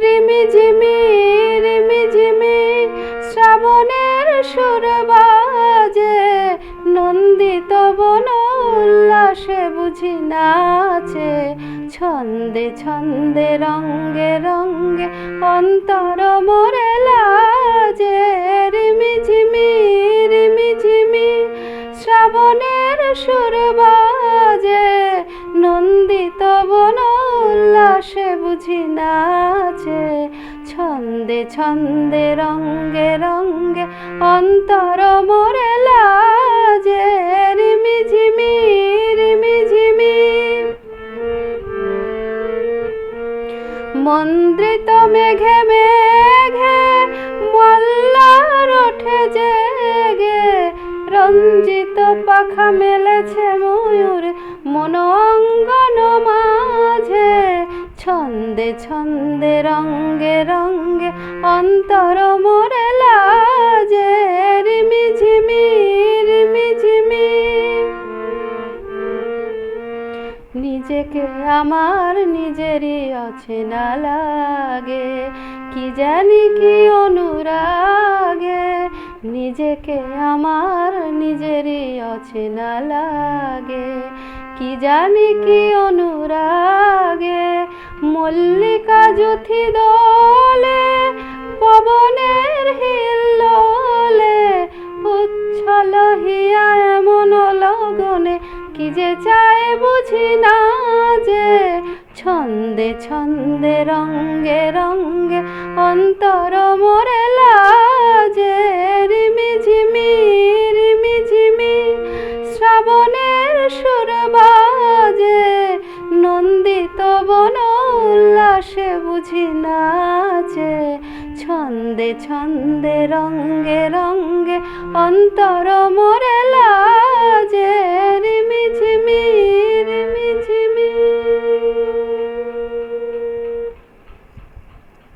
রিমিঝিমি রিমিঝিমি শ্রাবণের সুর বাজে, নন্দিত বন উল্লাসে বুঝি নাচে। ছন্দে ছন্দে রঙ্গে রঙ্গে অন্তর মোরে লাজে। রিমিঝিমি রিমিঝিমি শ্রাবণের সুর বাজে, নন্দিত বন উল্লাসে বুঝি নাচে। ছন্দে ছন্দে রঙ্গে রঙ্গে অন্তর মোরে লাজে। রিমিঝিমি রিমিঝিমি মন্দ্রিত মেঘে মেঘে মল্লার ওঠে জেগে, রঞ্জিত পাখা মেলেছে ময়ূর মন অঙ্গন মাঝে। ছন্দে ছন্দে রঙ্গে রঙ্গে অন্তর মোরে লাজে। রিমিঝিমি রিমিঝিমি নিজেকে আমার নিজেরই অচেনা লাগে, কি জানি কি অনুরাগে। নিজেকে আমার নিজেরই অচেনা লাগে, কি জানি কি অনুরাগে। মল্লিকা যুথি দোলে পবনের হিল্লোলে, উচ্ছল হিয়া এমন লগনে কি যে চায় বুঝি না যে। ছন্দে ছন্দে রঙ্গে রঙ্গে অন্তর মোরে লাজে। রিমিঝিমি রিমিঝিমি শ্রাবণের সুর বাজে, নন্দিত বন উল্লাসে বুঝি নাচে। ছন্দে ছন্দে রঙ্গে রঙ্গে অন্তর মোরে লাজে।